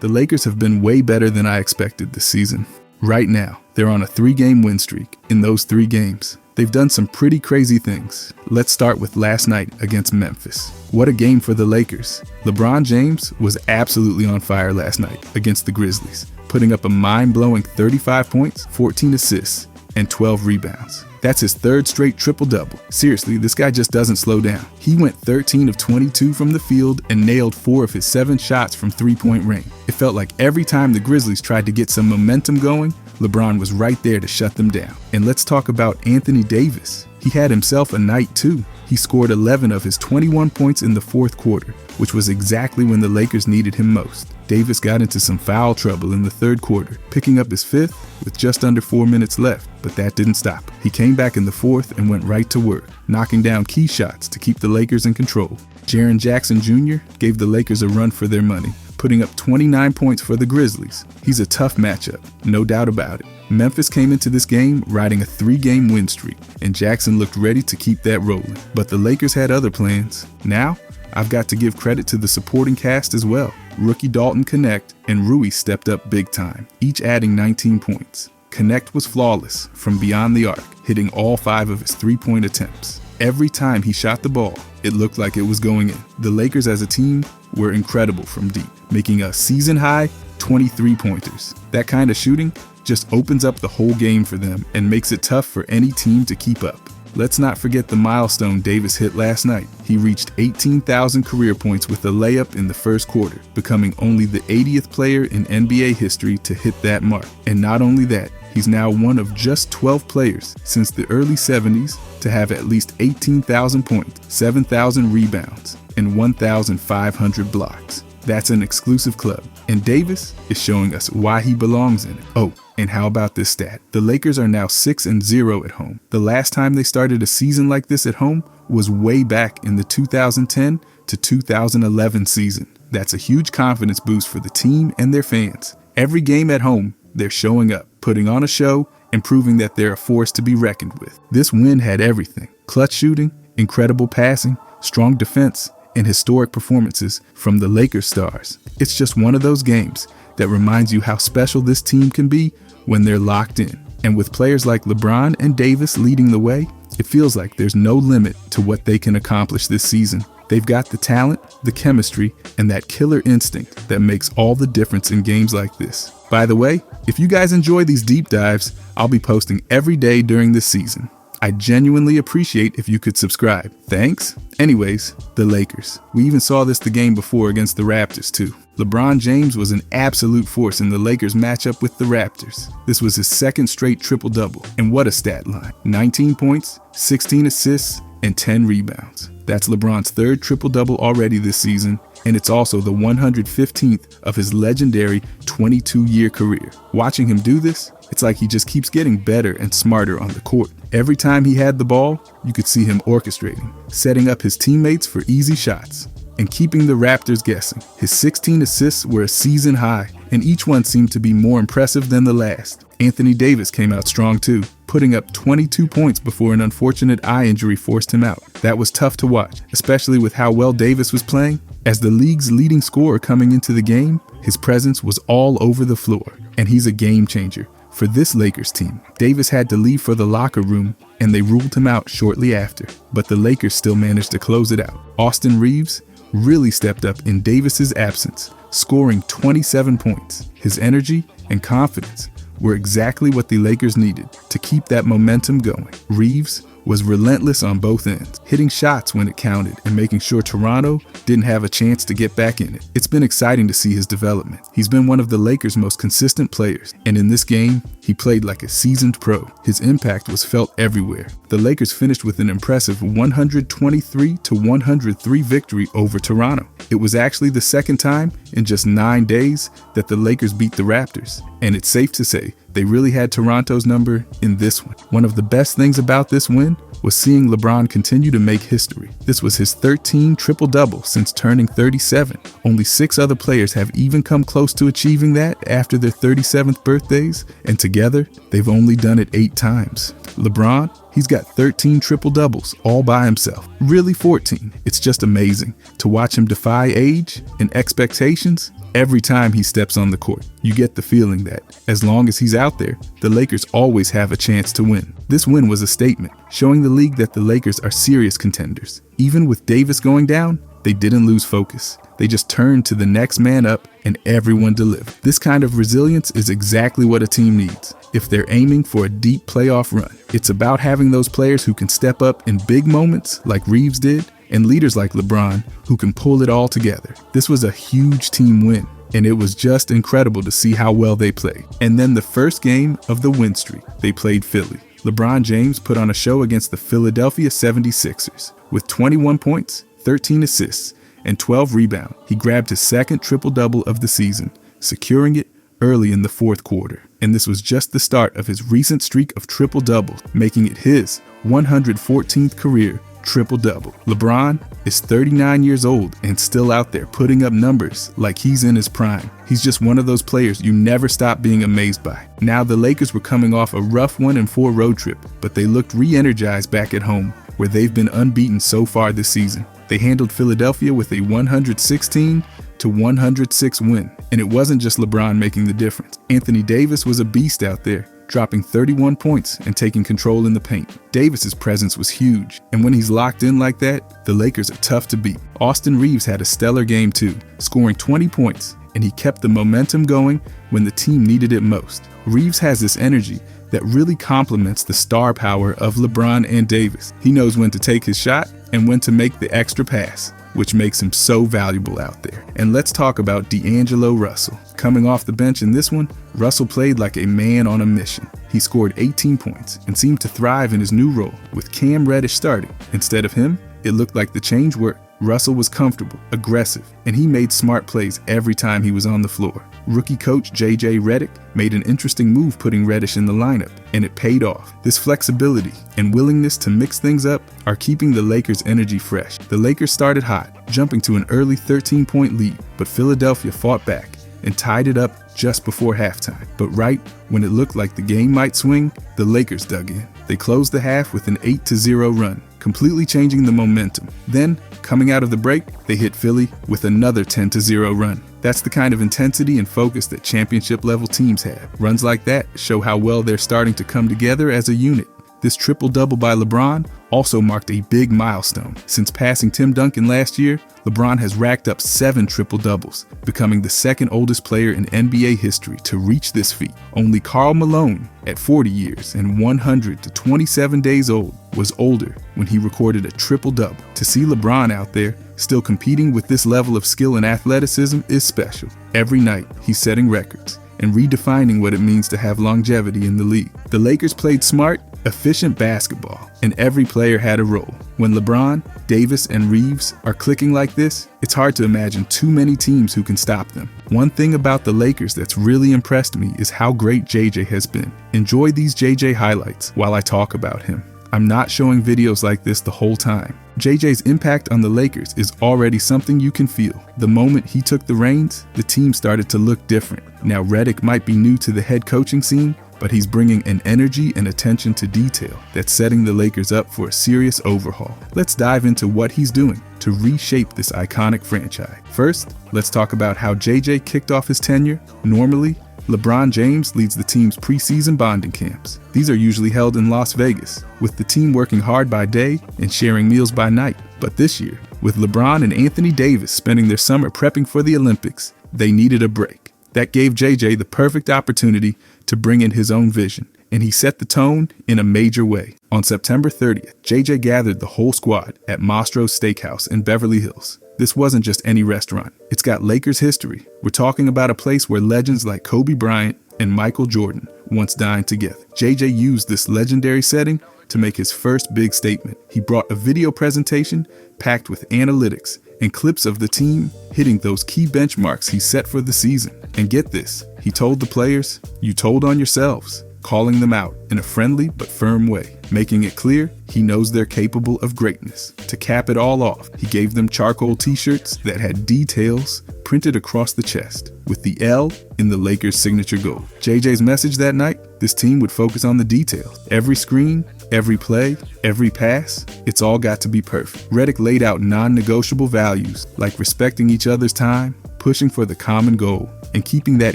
The Lakers have been way better than I expected this season. Right now, they're on a 3-game win streak. In those 3 games, they've done some pretty crazy things. Let's start with last night against Memphis. What a game for the Lakers. LeBron James was absolutely on fire last night against the Grizzlies, putting up a mind-blowing 35 points, 14 assists, and 12 rebounds. That's his 3rd straight triple-double. Seriously, this guy just doesn't slow down. He went 13 of 22 from the field and nailed 4 of his 7 shots from three-point range. It felt like every time the Grizzlies tried to get some momentum going, LeBron was right there to shut them down. And let's talk about Anthony Davis. He had himself a night too. He scored 11 of his 21 points in the 4th quarter, which was exactly when the Lakers needed him most. Davis got into some foul trouble in the 3rd quarter, picking up his 5th with just under 4 minutes left, but that didn't stop him. He came back in the 4th and went right to work, knocking down key shots to keep the Lakers in control. Jaren Jackson Jr. gave the Lakers a run for their money, putting up 29 points for the Grizzlies. He's a tough matchup, no doubt about it. Memphis came into this game riding a 3-game win streak, and Jackson looked ready to keep that rolling. But the Lakers had other plans. Now, I've got to give credit to the supporting cast as well. Rookie Dalton Knecht and Rui stepped up big time, each adding 19 points. Knecht was flawless from beyond the arc, hitting all 5 of his 3-point attempts. Every time he shot the ball, it looked like it was going in. The Lakers as a team were incredible from deep, making a season-high 23-pointers. That kind of shooting just opens up the whole game for them and makes it tough for any team to keep up. Let's not forget the milestone Davis hit last night. He reached 18,000 career points with a layup in the 1st quarter, becoming only the 80th player in NBA history to hit that mark. And not only that, he's now one of just 12 players since the early 70s to have at least 18,000 points, 7,000 rebounds, and 1,500 blocks. That's an exclusive club, and Davis is showing us why he belongs in it. Oh, and how about this stat? The Lakers are now 6-0 at home. The last time they started a season like this at home was way back in the 2010 to 2011 season. That's a huge confidence boost for the team and their fans. Every game at home, they're showing up, putting on a show, and proving that they're a force to be reckoned with. This win had everything: clutch shooting, incredible passing, strong defense, and historic performances from the Lakers stars. It's just one of those games that reminds you how special this team can be when they're locked in. And with players like LeBron and Davis leading the way, it feels like there's no limit to what they can accomplish this season. They've got the talent, the chemistry, and that killer instinct that makes all the difference in games like this. By the way, if you guys enjoy these deep dives, I'll be posting every day during this season. I genuinely appreciate if you could subscribe. Thanks. Anyways, the Lakers. We even saw this the game before against the Raptors too. LeBron James was an absolute force in the Lakers matchup with the Raptors. This was his 2nd straight triple-double, and what a stat line. 19 points, 16 assists, and 10 rebounds. That's LeBron's 3rd triple-double already this season, and it's also the 115th of his legendary 22-year career. Watching him do this, it's like he just keeps getting better and smarter on the court. Every time he had the ball, you could see him orchestrating, setting up his teammates for easy shots, and keeping the Raptors guessing. His 16 assists were a season high, and each one seemed to be more impressive than the last. Anthony Davis came out strong too, putting up 22 points before an unfortunate eye injury forced him out. That was tough to watch, especially with how well Davis was playing. As the league's leading scorer coming into the game, his presence was all over the floor, and he's a game changer for this Lakers team. Davis had to leave for the locker room, and they ruled him out shortly after, but the Lakers still managed to close it out. Austin Reeves really stepped up in Davis's absence, scoring 27 points. His energy and confidence were exactly what the Lakers needed to keep that momentum going. Reeves was relentless on both ends, hitting shots when it counted and making sure Toronto didn't have a chance to get back in it. It's been exciting to see his development. He's been one of the Lakers' most consistent players, and in this game, he played like a seasoned pro. His impact was felt everywhere. The Lakers finished with an impressive 123-103 victory over Toronto. It was actually the 2nd time in just 9 days that the Lakers beat the Raptors, and it's safe to say they really had Toronto's number in this one. One of the best things about this win was seeing LeBron continue to make history. This was his 13th triple-double since turning 37. Only 6 other players have even come close to achieving that after their 37th birthdays, and together, they've only done it 8 times. LeBron, He's got 13 triple-doubles all by himself. Really 14. It's just amazing to watch him defy age and expectations every time he steps on the court. You get the feeling that, as long as he's out there, the Lakers always have a chance to win. This win was a statement, showing the league that the Lakers are serious contenders. Even with Davis going down, they didn't lose focus. They just turned to the next man up and everyone delivered. This kind of resilience is exactly what a team needs if they're aiming for a deep playoff run. It's about having those players who can step up in big moments like Reeves did, and leaders like LeBron who can pull it all together. This was a huge team win, and it was just incredible to see how well they played. And then the first game of the win streak, they played Philly. LeBron James put on a show against the Philadelphia 76ers. With 21 points, 13 assists, and 12 rebounds, he grabbed his second triple-double of the season, securing it early in the fourth quarter. And this was just the start of his recent streak of triple-doubles, making it his 114th career triple-double. LeBron is 39 years old and still out there putting up numbers like he's in his prime. He's just one of those players you never stop being amazed by. Now the Lakers were coming off a rough 1-4 road trip, but they looked re-energized back at home, where they've been unbeaten so far this season. They handled Philadelphia with a 116-106 win. And it wasn't just LeBron making the difference. Anthony Davis was a beast out there, dropping 31 points and taking control in the paint. Davis's presence was huge, and when he's locked in like that, the Lakers are tough to beat. Austin Reeves had a stellar game too, scoring 20 points, and he kept the momentum going when the team needed it most. Reeves has this energy that really complements the star power of LeBron and Davis. He knows when to take his shot and when to make the extra pass, which makes him so valuable out there. And let's talk about D'Angelo Russell. Coming off the bench in this one, Russell played like a man on a mission. He scored 18 points and seemed to thrive in his new role. With Cam Reddish starting instead of him, it looked like the change worked. Russell was comfortable, aggressive, and he made smart plays every time he was on the floor. Rookie coach J.J. Redick made an interesting move putting Reddish in the lineup, and it paid off. This flexibility and willingness to mix things up are keeping the Lakers' energy fresh. The Lakers started hot, jumping to an early 13-point lead, but Philadelphia fought back and tied it up just before halftime. But right when it looked like the game might swing, the Lakers dug in. They closed the half with an 8-0 run, completely changing the momentum. Then, coming out of the break, they hit Philly with another 10-0 run. That's the kind of intensity and focus that championship-level teams have. Runs like that show how well they're starting to come together as a unit. This triple-double by LeBron also marked a big milestone. Since passing Tim Duncan last year, LeBron has racked up 7 triple-doubles, becoming the second oldest player in NBA history to reach this feat. Only Karl Malone, at 40 years and 127 days old, was older when he recorded a triple-double. To see LeBron out there, still competing with this level of skill and athleticism is special. Every night, he's setting records and redefining what it means to have longevity in the league. The Lakers played smart, efficient basketball, and every player had a role. When LeBron, Davis, and Reeves are clicking like this, it's hard to imagine too many teams who can stop them. One thing about the Lakers that's really impressed me is how great JJ has been. Enjoy these JJ highlights while I talk about him. I'm not showing videos like this the whole time. JJ's impact on the Lakers is already something you can feel. The moment he took the reins, the team started to look different. Now Redick might be new to the head coaching scene, but he's bringing an energy and attention to detail that's setting the Lakers up for a serious overhaul. Let's dive into what he's doing to reshape this iconic franchise. First, let's talk about how JJ kicked off his tenure. Normally, LeBron James leads the team's preseason bonding camps. These are usually held in Las Vegas, with the team working hard by day and sharing meals by night. But this year, with LeBron and Anthony Davis spending their summer prepping for the Olympics, they needed a break. That gave JJ the perfect opportunity to bring in his own vision, and he set the tone in a major way. On September 30th, JJ gathered the whole squad at Mastro's Steakhouse in Beverly Hills. This wasn't just any restaurant. It's got Lakers history. We're talking about a place where legends like Kobe Bryant and Michael Jordan once dined together. JJ used this legendary setting to make his first big statement. He brought a video presentation packed with analytics and clips of the team hitting those key benchmarks he set for the season. And get this, he told the players, "You told on yourselves," calling them out in a friendly but firm way, making it clear he knows they're capable of greatness. To cap it all off, he gave them charcoal t-shirts that had details printed across the chest, with the L in the Lakers' signature gold. JJ's message that night, this team would focus on the details. Every screen, Every play, every pass, it's all got to be perfect. Redick laid out non-negotiable values like respecting each other's time, pushing for the common goal, and keeping that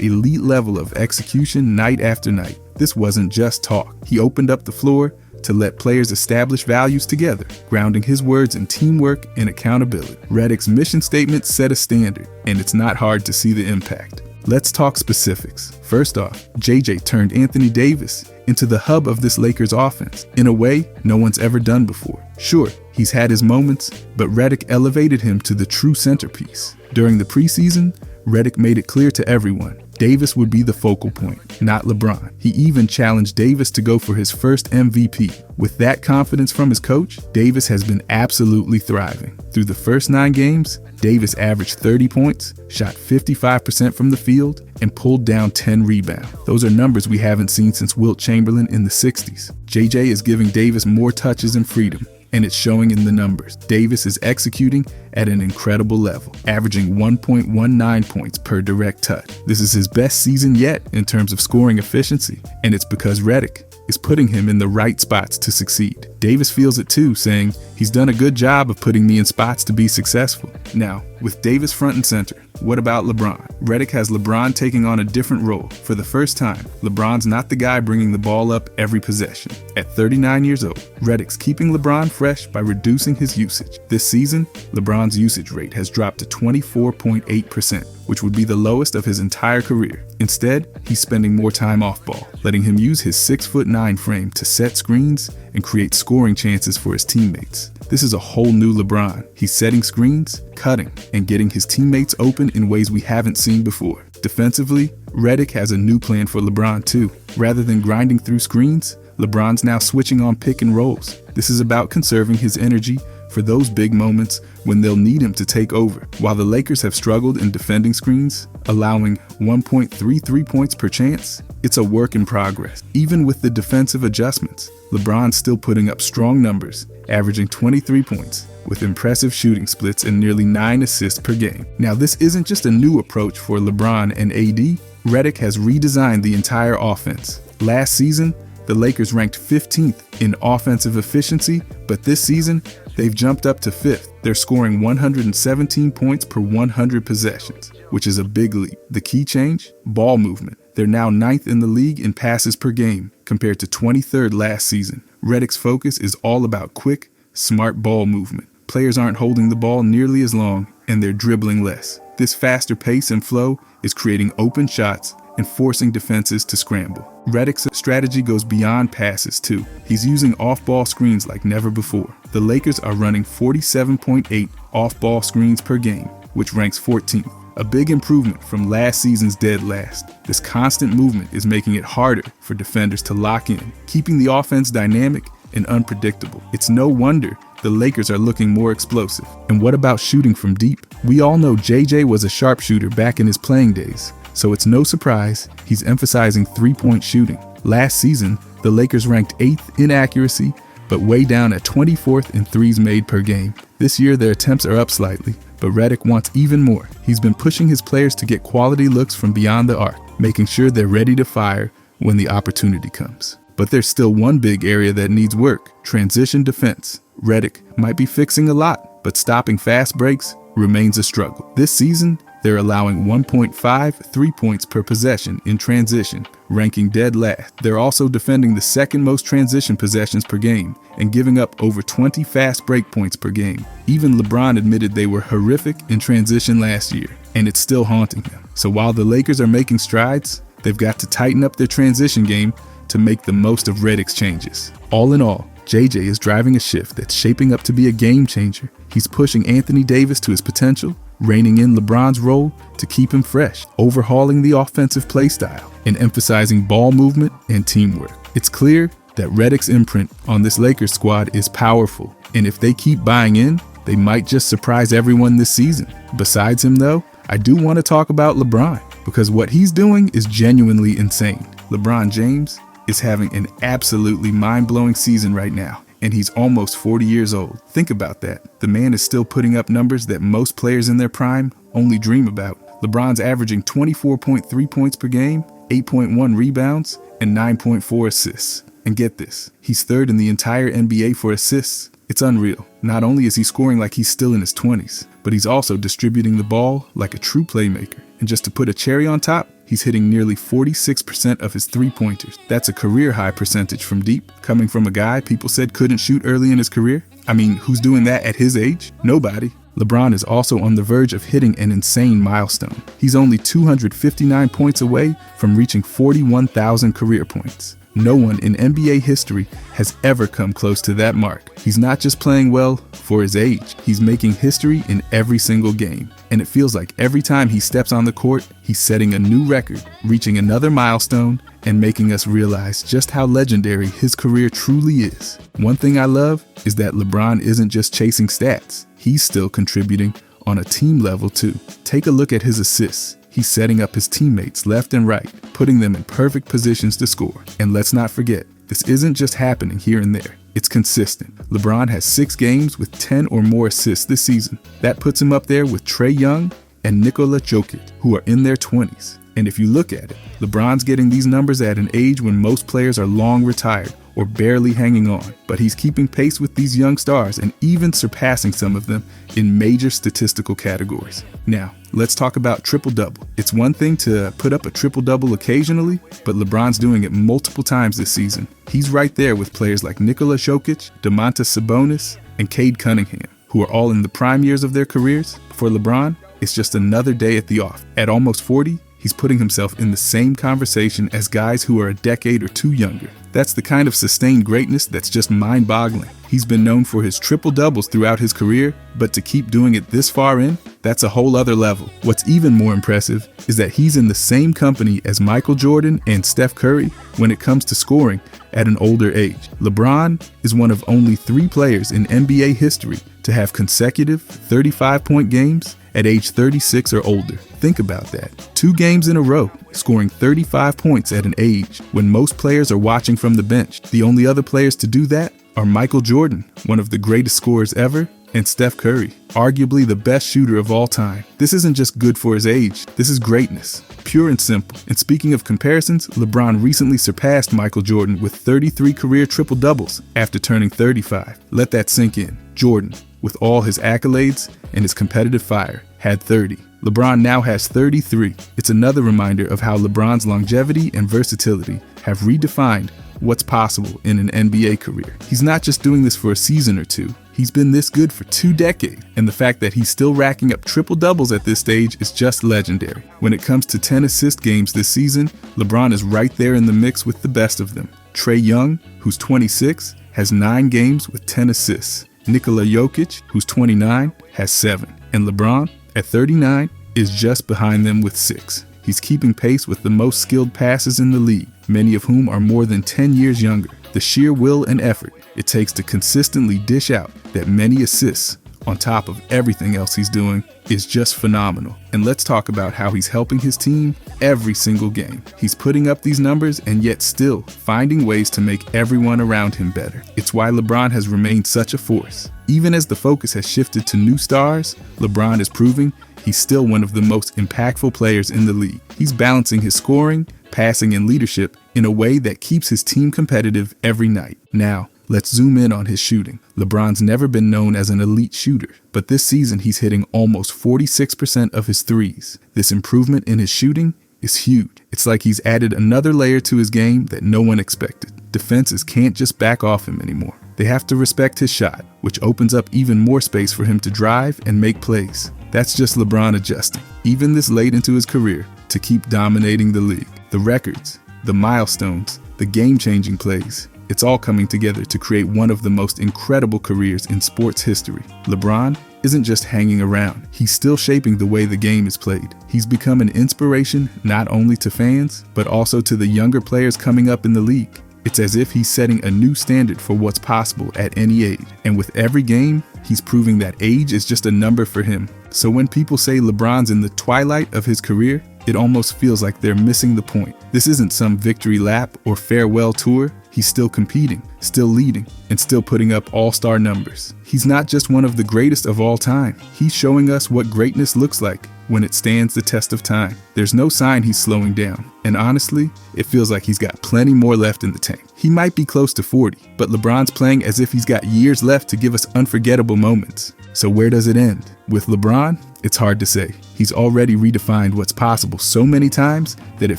elite level of execution night after night. This wasn't just talk. He opened up the floor to let players establish values together, grounding his words in teamwork and accountability. Redick's mission statement set a standard, and it's not hard to see the impact. Let's talk specifics. First off, JJ turned Anthony Davis into the hub of this Lakers offense in a way no one's ever done before. Sure, he's had his moments, but Redick elevated him to the true centerpiece. During the preseason, Redick made it clear to everyone Davis would be the focal point, not LeBron. He even challenged Davis to go for his first MVP. With that confidence from his coach, Davis has been absolutely thriving. Through the first 9 games, Davis averaged 30 points, shot 55% from the field, and pulled down 10 rebounds. Those are numbers we haven't seen since Wilt Chamberlain in the 60s. JJ is giving Davis more touches and freedom, and it's showing in the numbers. Davis is executing at an incredible level, averaging 1.19 points per direct touch. This is his best season yet in terms of scoring efficiency, and it's because Redick is putting him in the right spots to succeed. Davis feels it too, saying, "He's done a good job of putting me in spots to be successful." Now, with Davis front and center, what about LeBron? Redick has LeBron taking on a different role. For the first time, LeBron's not the guy bringing the ball up every possession. At 39 years old, Redick's keeping LeBron fresh by reducing his usage. This season, LeBron's usage rate has dropped to 24.8%, which would be the lowest of his entire career. Instead, he's spending more time off ball, letting him use his 6'9" frame to set screens and create scoring chances for his teammates. This is a whole new LeBron. He's setting screens, cutting, and getting his teammates open in ways we haven't seen before. Defensively, Redick has a new plan for LeBron too. Rather than grinding through screens, LeBron's now switching on pick and rolls. This is about conserving his energy for those big moments when they'll need him to take over. While the Lakers have struggled in defending screens, allowing 1.33 points per chance, it's a work in progress. Even with the defensive adjustments, LeBron's still putting up strong numbers, averaging 23 points, with impressive shooting splits and nearly 9 assists per game. Now, this isn't just a new approach for LeBron and AD. Redick has redesigned the entire offense. Last season, the Lakers ranked 15th in offensive efficiency, but this season, they've jumped up to 5th. They're scoring 117 points per 100 possessions, which is a big leap. The key change? Ball movement. They're now 9th in the league in passes per game, compared to 23rd last season. Redick's focus is all about quick, smart ball movement. Players aren't holding the ball nearly as long, and they're dribbling less. This faster pace and flow is creating open shots and forcing defenses to scramble. Redick's strategy goes beyond passes too. He's using off-ball screens like never before. The Lakers are running 47.8 off-ball screens per game, which ranks 14th. A big improvement from last season's dead last. This constant movement is making it harder for defenders to lock in, keeping the offense dynamic and unpredictable. It's no wonder the Lakers are looking more explosive. And what about shooting from deep? We all know JJ was a sharpshooter back in his playing days, so it's no surprise he's emphasizing three-point shooting. Last season, the Lakers ranked 8th in accuracy, but way down at 24th in threes made per game. This year, their attempts are up slightly, but Redick wants even more. He's been pushing his players to get quality looks from beyond the arc, making sure they're ready to fire when the opportunity comes. But there's still one big area that needs work: transition defense. Redick might be fixing a lot, but stopping fast breaks remains a struggle. This season, they're allowing 1.53 points per possession in transition, ranking dead last. They're also defending the second most transition possessions per game and giving up over 20 fast break points per game. Even LeBron admitted they were horrific in transition last year, and it's still haunting him. So while the Lakers are making strides, they've got to tighten up their transition game to make the most of Redick's changes. All in all, JJ is driving a shift that's shaping up to be a game changer. He's pushing Anthony Davis to his potential, reining in LeBron's role to keep him fresh, overhauling the offensive play style, and emphasizing ball movement and teamwork. It's clear that Redick's imprint on this Lakers squad is powerful, and if they keep buying in, they might just surprise everyone this season. Besides him though, I do want to talk about LeBron, because what he's doing is genuinely insane. LeBron James is having an absolutely mind-blowing season right now, and he's almost 40 years old. Think about that. The man is still putting up numbers that most players in their prime only dream about. LeBron's averaging 24.3 points per game, 8.1 rebounds, and 9.4 assists. And get this, he's third in the entire NBA for assists. It's unreal. Not only is he scoring like he's still in his 20s, but he's also distributing the ball like a true playmaker. And just to put a cherry on top, he's hitting nearly 46% of his three-pointers. That's a career-high percentage from deep, coming from a guy people said couldn't shoot early in his career. I mean, who's doing that at his age? Nobody. LeBron is also on the verge of hitting an insane milestone. He's only 259 points away from reaching 41,000 career points. No one in NBA history has ever come close to that mark. He's not just playing well for his age, he's making history in every single game. And it feels like every time he steps on the court, he's setting a new record, reaching another milestone, and making us realize just how legendary his career truly is. One thing I love is that LeBron isn't just chasing stats, he's still contributing on a team level too. Take a look at his assists. He's setting up his teammates left and right, putting them in perfect positions to score. And let's not forget, this isn't just happening here and there. It's consistent. LeBron has 6 games with 10 or more assists this season. That puts him up there with Trae Young and Nikola Jokic, who are in their 20s. And if you look at it, LeBron's getting these numbers at an age when most players are long retired or barely hanging on. But he's keeping pace with these young stars and even surpassing some of them in major statistical categories. Now, let's talk about triple-double. It's one thing to put up a triple-double occasionally, but LeBron's doing it multiple times this season. He's right there with players like Nikola Jokic, Domantas Sabonis, and Cade Cunningham, who are all in the prime years of their careers. For LeBron, it's just another day at the office. At almost 40, he's putting himself in the same conversation as guys who are a decade or two younger. That's the kind of sustained greatness that's just mind-boggling. He's been known for his triple-doubles throughout his career, but to keep doing it this far in, that's a whole other level. What's even more impressive is that he's in the same company as Michael Jordan and Steph Curry when it comes to scoring at an older age. LeBron is one of only 3 players in NBA history to have consecutive 35-point games at age 36 or older. Think about that. 2 games in a row, scoring 35 points at an age when most players are watching from the bench. The only other players to do that are Michael Jordan, one of the greatest scorers ever, and Steph Curry, arguably the best shooter of all time. This isn't just good for his age, this is greatness, pure and simple. And speaking of comparisons, LeBron recently surpassed Michael Jordan with 33 career triple-doubles after turning 35. Let that sink in. Jordan, with all his accolades and his competitive fire, had 30. LeBron now has 33. It's another reminder of how LeBron's longevity and versatility have redefined what's possible in an NBA career. He's not just doing this for a season or two. He's been this good for 2 decades, and the fact that he's still racking up triple-doubles at this stage is just legendary. When it comes to 10 assist games this season, LeBron is right there in the mix with the best of them. Trae Young, who's 26, has 9 games with 10 assists. Nikola Jokic, who's 29, has 7. And LeBron, at 39, is just behind them with 6. He's keeping pace with the most skilled passers in the league, many of whom are more than 10 years younger. The sheer will and effort it takes to consistently dish out that many assists on top of everything else he's doing is just phenomenal. And let's talk about how he's helping his team every single game. He's putting up these numbers and yet still finding ways to make everyone around him better. It's why LeBron has remained such a force. Even as the focus has shifted to new stars, LeBron is proving he's still one of the most impactful players in the league. He's balancing his scoring, passing, and leadership in a way that keeps his team competitive every night. Now, let's zoom in on his shooting. LeBron's never been known as an elite shooter, but this season he's hitting almost 46% of his threes. This improvement in his shooting is huge. It's like he's added another layer to his game that no one expected. Defenses can't just back off him anymore. They have to respect his shot, which opens up even more space for him to drive and make plays. That's just LeBron adjusting, even this late into his career, to keep dominating the league. The records, the milestones, the game-changing plays, it's all coming together to create one of the most incredible careers in sports history. LeBron isn't just hanging around, he's still shaping the way the game is played. He's become an inspiration not only to fans, but also to the younger players coming up in the league. It's as if he's setting a new standard for what's possible at any age. And with every game, he's proving that age is just a number for him. So when people say LeBron's in the twilight of his career, it almost feels like they're missing the point. This isn't some victory lap or farewell tour. He's still competing, still leading, and still putting up all-star numbers. He's not just one of the greatest of all time. He's showing us what greatness looks like when it stands the test of time. There's no sign he's slowing down, and honestly, it feels like he's got plenty more left in the tank. He might be close to 40, but LeBron's playing as if he's got years left to give us unforgettable moments. So where does it end? With LeBron, it's hard to say. He's already redefined what's possible so many times that it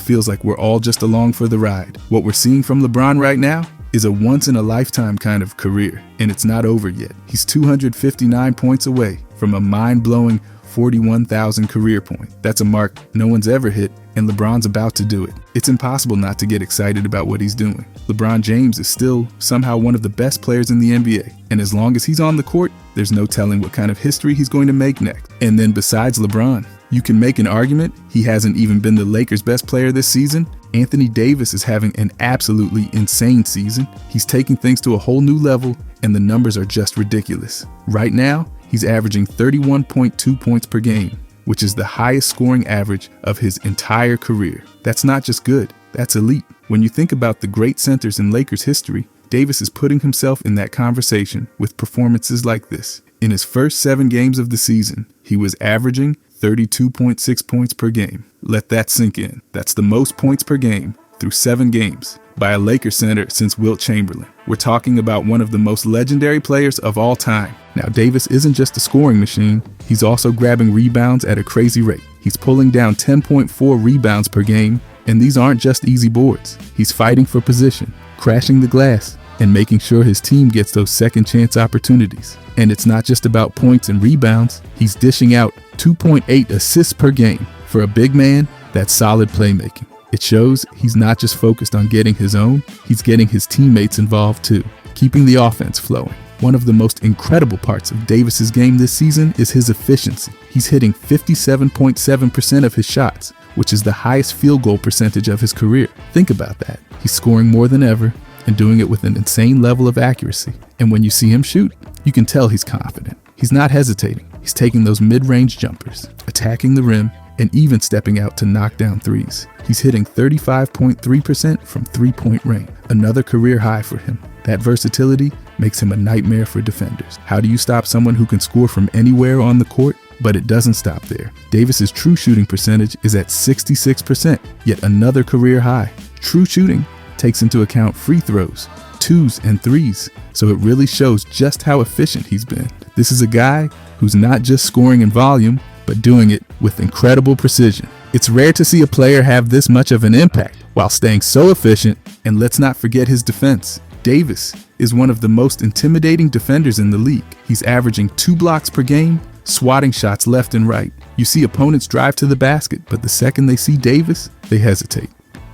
feels like we're all just along for the ride. What we're seeing from LeBron right now is a once-in-a-lifetime kind of career, and it's not over yet. He's 259 points away from a mind-blowing 41,000 career point. That's a mark no one's ever hit, and LeBron's about to do it. It's impossible not to get excited about what he's doing. LeBron James is still somehow one of the best players in the NBA, and as long as he's on the court, there's no telling what kind of history he's going to make next. And then besides LeBron, you can make an argument he hasn't even been the Lakers' best player this season. Anthony Davis is having an absolutely insane season. He's taking things to a whole new level, and the numbers are just ridiculous. Right now, he's averaging 31.2 points per game, which is the highest scoring average of his entire career. That's not just good, that's elite. When you think about the great centers in Lakers history, Davis is putting himself in that conversation with performances like this. In his first 7 games of the season, he was averaging 32.6 points per game. Let that sink in. That's the most points per game through 7 games by a Lakers center since Wilt Chamberlain. We're talking about one of the most legendary players of all time. Now, Davis isn't just a scoring machine, he's also grabbing rebounds at a crazy rate. He's pulling down 10.4 rebounds per game, and these aren't just easy boards. He's fighting for position, crashing the glass, and making sure his team gets those second chance opportunities. And it's not just about points and rebounds, he's dishing out 2.8 assists per game. For a big man, that's solid playmaking. It shows he's not just focused on getting his own, he's getting his teammates involved too, keeping the offense flowing. One of the most incredible parts of Davis's game this season is his efficiency. He's hitting 57.7% of his shots, which is the highest field goal percentage of his career. Think about that. He's scoring more than ever and doing it with an insane level of accuracy. And when you see him shoot, you can tell he's confident. He's not hesitating. He's taking those mid-range jumpers, attacking the rim, and even stepping out to knock down threes. He's hitting 35.3% from three-point range, another career high for him. That versatility makes him a nightmare for defenders. How do you stop someone who can score from anywhere on the court? But it doesn't stop there. Davis's true shooting percentage is at 66%, yet another career high. True shooting takes into account free throws, 2s and 3s, so it really shows just how efficient he's been. This is a guy who's not just scoring in volume, but doing it with incredible precision. It's rare to see a player have this much of an impact while staying so efficient, and let's not forget his defense. Davis is one of the most intimidating defenders in the league. He's averaging 2 blocks per game, swatting shots left and right. You see opponents drive to the basket, but the second they see Davis, they hesitate.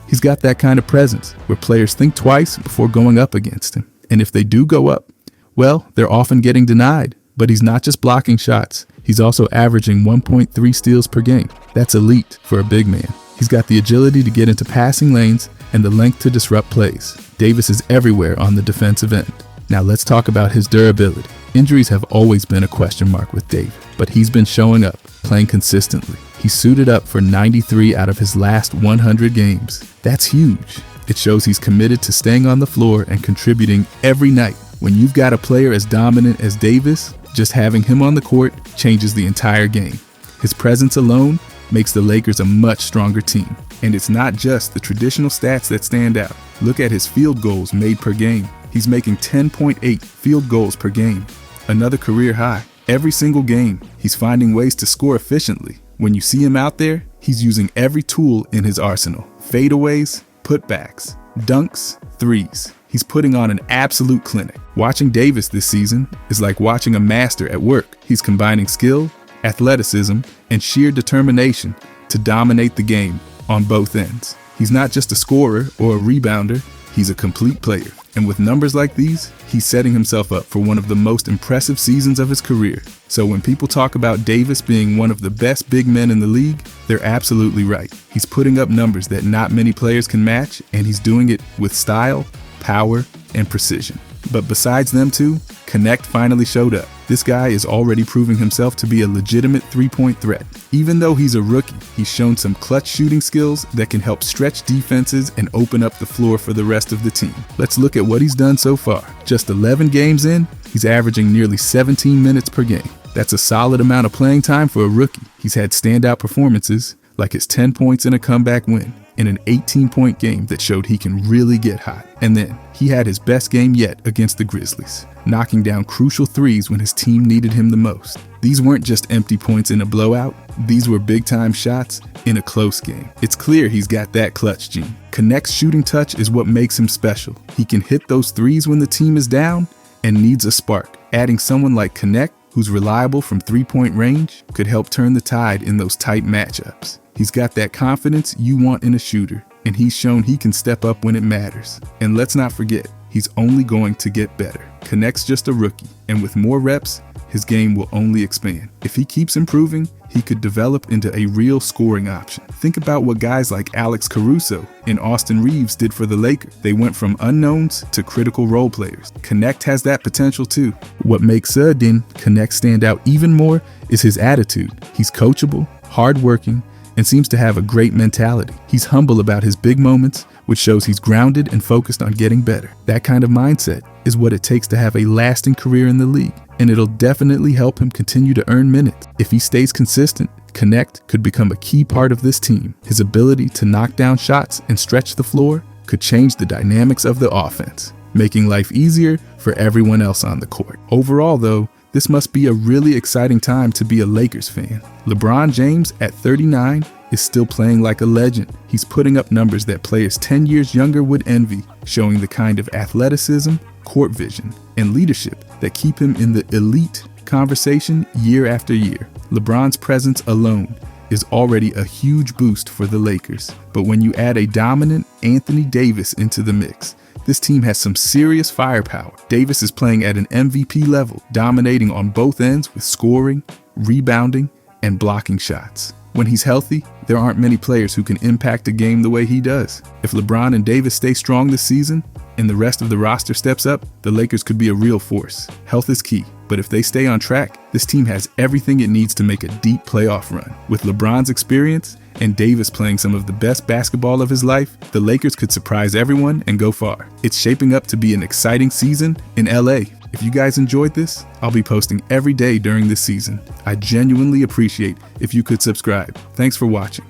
He's got that kind of presence where players think twice before going up against him. And if they do go up, well, they're often getting denied. But he's not just blocking shots. He's also averaging 1.3 steals per game. That's elite for a big man. He's got the agility to get into passing lanes and the length to disrupt plays. Davis is everywhere on the defensive end. Now let's talk about his durability. Injuries have always been a question mark with Davis, but he's been showing up, playing consistently. He's suited up for 93 out of his last 100 games. That's huge. It shows he's committed to staying on the floor and contributing every night. When you've got a player as dominant as Davis, just having him on the court changes the entire game. His presence alone makes the Lakers a much stronger team. And it's not just the traditional stats that stand out. Look at his field goals made per game. He's making 10.8 field goals per game, another career high. Every single game, he's finding ways to score efficiently. When you see him out there, he's using every tool in his arsenal. Fadeaways, putbacks, dunks, threes. He's putting on an absolute clinic. Watching Davis this season is like watching a master at work. He's combining skill, athleticism, and sheer determination to dominate the game on both ends. He's not just a scorer or a rebounder, he's a complete player. And with numbers like these, he's setting himself up for one of the most impressive seasons of his career. So when people talk about Davis being one of the best big men in the league, they're absolutely right. He's putting up numbers that not many players can match, and he's doing it with style, power, and precision. But besides them two, Knecht finally showed up. This guy is already proving himself to be a legitimate three-point threat. Even though he's a rookie, he's shown some clutch shooting skills that can help stretch defenses and open up the floor for the rest of the team. Let's look at what he's done so far. Just 11 games in, he's averaging nearly 17 minutes per game. That's a solid amount of playing time for a rookie. He's had standout performances, like his 10 points in a comeback win, in an 18-point game that showed he can really get hot. And then, he had his best game yet against the Grizzlies, knocking down crucial threes when his team needed him the most. These weren't just empty points in a blowout, these were big-time shots in a close game. It's clear he's got that clutch gene. Knecht's shooting touch is what makes him special. He can hit those threes when the team is down and needs a spark. Adding someone like Knecht, who's reliable from three-point range, could help turn the tide in those tight matchups. He's got that confidence you want in a shooter, and he's shown he can step up when it matters. And let's not forget, he's only going to get better. Knecht's just a rookie, and with more reps, his game will only expand. If he keeps improving, he could develop into a real scoring option. Think about what guys like Alex Caruso and Austin Reeves did for the Lakers. They went from unknowns to critical role players. Knecht has that potential too. What makes Knecht stand out even more is his attitude. He's coachable, hardworking, and seems to have a great mentality. He's humble about his big moments, which shows he's grounded and focused on getting better. That kind of mindset is what it takes to have a lasting career in the league, and it'll definitely help him continue to earn minutes. If he stays consistent, Knecht could become a key part of this team. His ability to knock down shots and stretch the floor could change the dynamics of the offense, making life easier for everyone else on the court. Overall though, this must be a really exciting time to be a Lakers fan. LeBron James, at 39, is still playing like a legend. He's putting up numbers that players 10 years younger would envy, showing the kind of athleticism, court vision, and leadership that keep him in the elite conversation year after year. LeBron's presence alone is already a huge boost for the Lakers, but when you add a dominant Anthony Davis into the mix, this team has some serious firepower. Davis is playing at an MVP level, dominating on both ends with scoring, rebounding, and blocking shots. When he's healthy, there aren't many players who can impact a game the way he does. If LeBron and Davis stay strong this season, and the rest of the roster steps up, the Lakers could be a real force. Health is key, but if they stay on track, this team has everything it needs to make a deep playoff run. With LeBron's experience and Davis playing some of the best basketball of his life, the Lakers could surprise everyone and go far. It's shaping up to be an exciting season in LA. If you guys enjoyed this, I'll be posting every day during this season. I genuinely appreciate if you could subscribe. Thanks for watching.